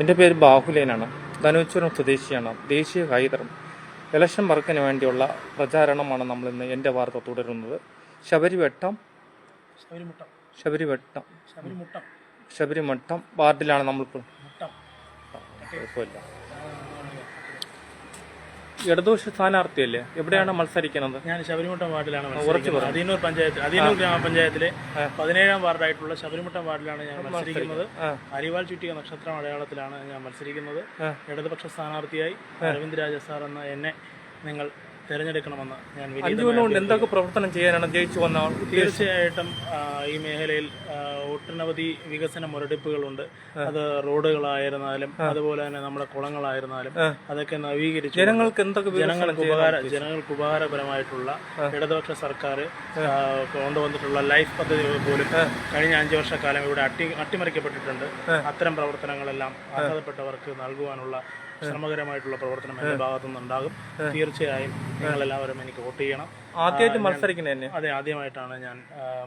എൻ്റെ പേര് ബാഹുലേനാണ്. ധനുവച്ചപുരം സ്വദേശിയാണ്. ദേശീയ ഹൈദർ ഇലക്ഷൻ വർക്കിന് വേണ്ടിയുള്ള പ്രചാരണമാണ് നമ്മളിന്ന് എൻ്റെ വാർത്ത തുടരുന്നത്. ശബരിമട്ടം വാർഡിലാണ് നമ്മളിപ്പോൾ. കുഴപ്പമില്ല. ഇടതുപക്ഷ സ്ഥാനാർത്ഥിയല്ലേ? എവിടെയാണ് മത്സരിക്കുന്നത്? ഞാൻ ശബരിമട്ടം വാർഡിലാണ് മത്സരിക്കുന്നത്. അതിയന്നൂർ ഗ്രാമപഞ്ചായത്തിലെ 17ാം വാർഡായിട്ടുള്ള ശബരിമട്ടം വാർഡിലാണ് ഞാൻ മത്സരിക്കുന്നത്. അരിവാൾ ചുറ്റിയ നക്ഷത്രം അടയാളത്തിലാണ് ഞാൻ മത്സരിക്കുന്നത്. ഇടതുപക്ഷ സ്ഥാനാർത്ഥിയായി അരവിന്ദ് രാജ സാർ എന്ന എന്നെ നിങ്ങൾ തിരഞ്ഞെടുക്കണമെന്ന് ഞാൻ എന്തൊക്കെ പ്രവർത്തനം ചെയ്യാനാണ് ജയിച്ചു വന്ന? തീർച്ചയായിട്ടും ഈ മേഖലയിൽ ഒട്ടനവധി വികസന മുരടിപ്പുകളുണ്ട്. അത് റോഡുകളായിരുന്നാലും അതുപോലെ തന്നെ നമ്മുടെ കുളങ്ങളായിരുന്നാലും അതൊക്കെ നവീകരിച്ച് ജനങ്ങൾക്ക് ഉപകാരപരമായിട്ടുള്ള ഇടതുപക്ഷ സർക്കാർ കൊണ്ടുവന്നിട്ടുള്ള ലൈഫ് പദ്ധതി പോലും കഴിഞ്ഞ 5 വർഷക്കാലം ഇവിടെ അട്ടിമറിക്കപ്പെട്ടിട്ടുണ്ട്. അത്തരം പ്രവർത്തനങ്ങളെല്ലാം അർഹതപ്പെട്ടവർക്ക് നൽകുവാനുള്ള ശ്രമകരമായിട്ടുള്ള പ്രവർത്തനം എന്റെ ഭാഗത്തുനിന്നുണ്ടാകും. തീർച്ചയായും നിങ്ങളെല്ലാവരും എനിക്ക് വോട്ട് ചെയ്യണം. ആദ്യമായിട്ട് മത്സരിക്കുന്നത്? അതെ, ആദ്യമായിട്ടാണ് ഞാൻ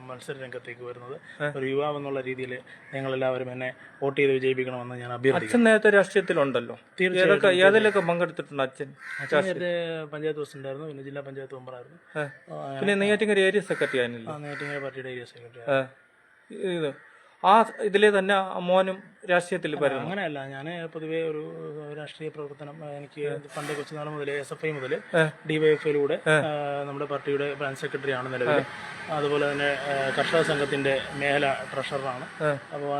മത്സര രംഗത്തേക്ക് വരുന്നത്. ഒരു യുവാവ് എന്നുള്ള രീതിയിൽ നിങ്ങളെല്ലാവരും എന്നെ വോട്ട് ചെയ്ത് വിജയിപ്പിക്കണമെന്ന് ഞാൻ അഭ്യർത്ഥിക്കുന്നു. അച്ഛൻ നേരത്തെ രാഷ്ട്രീയത്തിലുണ്ടല്ലോ. തീർച്ചയായും ഏതിലൊക്കെ പങ്കെടുത്തിട്ടുണ്ട് അച്ഛൻ? നേരത്തെ പഞ്ചായത്ത് പ്രസിഡന്റായിരുന്നു, പിന്നെ ജില്ലാ പഞ്ചായത്ത് മെമ്പറായിരുന്നു, പിന്നെ നെയ്യാറ്റിൻകര ഏരിയ സെക്രട്ടറി ആയിരുന്നില്ല? നെയ്യാറ്റിൻകര പാർട്ടിയുടെ ഏരിയ സെക്രട്ടറി. ആ ഇതിലെ തന്നെ മോനും രാഷ്ട്രീയത്തിൽ വരുന്നു? അങ്ങനെയല്ല, ഞാൻ പൊതുവേ ഒരു രാഷ്ട്രീയ പ്രവർത്തനം എനിക്ക് പണ്ട് കൊച്ചുനാൾ മുതൽ SFI മുതൽ DYFIയിലൂടെ നമ്മുടെ പാർട്ടിയുടെ ബ്രാഞ്ച് സെക്രട്ടറി ആണ് നിലവിൽ. അതുപോലെ തന്നെ കർഷക സംഘത്തിന്റെ മേഖല ട്രഷററാണ്. അപ്പോൾ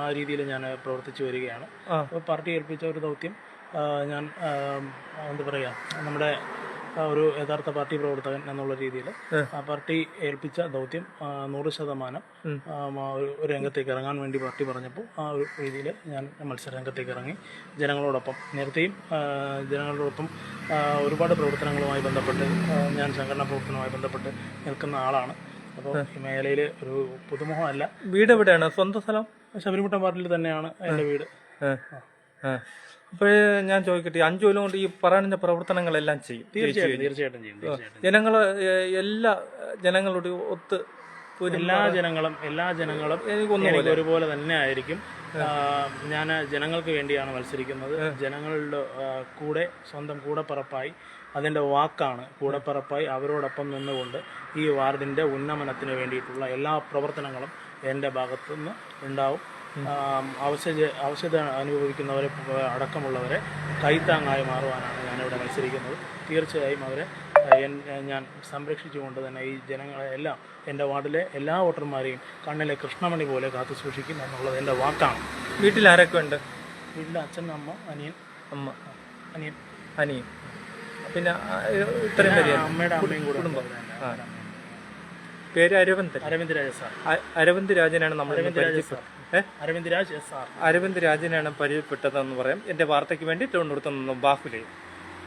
ആ രീതിയിൽ ഞാൻ പ്രവർത്തിച്ചു വരികയാണ്. അപ്പോൾ പാർട്ടി ഏൽപ്പിച്ച ഒരു ദൗത്യം ഞാൻ എന്താ പറയുക, നമ്മുടെ ഒരു യഥാർത്ഥ പാർട്ടി പ്രവർത്തകൻ എന്നുള്ള രീതിയിൽ ആ പാർട്ടി ഏൽപ്പിച്ച ദൗത്യം 100% ഒരു രംഗത്തേക്ക് ഇറങ്ങാൻ വേണ്ടി പാർട്ടി പറഞ്ഞപ്പോൾ ആ ഒരു രീതിയിൽ ഞാൻ മത്സര രംഗത്തേക്ക് ഇറങ്ങി. ജനങ്ങളോടൊപ്പം നേരത്തെയും ജനങ്ങളോടൊപ്പം ഒരുപാട് പ്രവർത്തനങ്ങളുമായി ബന്ധപ്പെട്ട് ഞാൻ സംഘടനാ പ്രവർത്തനവുമായി ബന്ധപ്പെട്ട് നിൽക്കുന്ന ആളാണ്. അപ്പോൾ ഈ മേഖലയിൽ ഒരു പുതുമുഖമല്ല. വീട് എവിടെയാണ്? സ്വന്തം സ്ഥലം? ശബരിമട്ടം വാർഡിൽ തന്നെയാണ് എൻ്റെ വീട്. അപ്പോഴേ ഞാൻ ചോദിക്കട്ടെ, 5 കൊല്ലം കൊണ്ട് ഈ പറയുന്ന പ്രവർത്തനങ്ങളെല്ലാം ചെയ്യും? തീർച്ചയായിട്ടും ചെയ്യും. ജനങ്ങൾ എല്ലാ ജനങ്ങളോട് ഒത്ത് എല്ലാ ജനങ്ങളും എനിക്ക് ഒരുപോലെ തന്നെ ആയിരിക്കും. ഞാൻ ജനങ്ങൾക്ക് വേണ്ടിയാണ് മത്സരിക്കുന്നത്. ജനങ്ങളുടെ കൂടെ സ്വന്തം കൂടപ്പറപ്പായി, അതിൻ്റെ വാക്കാണ് കൂടപ്പറപ്പായി അവരോടൊപ്പം നിന്നുകൊണ്ട് ഈ വാർഡിൻ്റെ ഉന്നമനത്തിന് വേണ്ടിയിട്ടുള്ള എല്ലാ പ്രവർത്തനങ്ങളും എൻ്റെ ഭാഗത്തുനിന്ന് ഉണ്ടാവും. ആവശ്യത അനുഭവിക്കുന്നവരെ അടക്കമുള്ളവരെ കൈത്താങ്ങായി മാറുവാനാണ് ഞാനിവിടെ മത്സരിക്കുന്നത്. തീർച്ചയായും അവരെ ഞാൻ സംരക്ഷിച്ചുകൊണ്ട് തന്നെ ഈ ജനങ്ങളെ എല്ലാം, എൻ്റെ വാർഡിലെ എല്ലാ വോട്ടർമാരെയും കണ്ണിലെ കൃഷ്ണമണി പോലെ കാത്തു സൂക്ഷിക്കും എന്നുള്ളത് എൻ്റെ വാക്കാണ്. വീട്ടിൽ ആരൊക്കെ ഉണ്ട്? വീട്ടിൽ അച്ഛൻ, അമ്മ, അനിയൻ. പിന്നെ ഇത്രയും പേര്? അമ്മയുടെ അമ്മയും കൂടെ. പേര് അരവിന്ദ് രാജ സാർ. അരവിന്ദ് രാജനാണ് നമ്മൾ അരവിന്ദ് രാജ് സാർ. അരവിന്ദ് രാജനാണ് പരിചയപ്പെട്ടതെന്ന് പറയാം. എൻ്റെ വാർത്തയ്ക്ക് വേണ്ടി തിരുവനന്തപുരത്ത് നിന്നും ബാഹുലേ.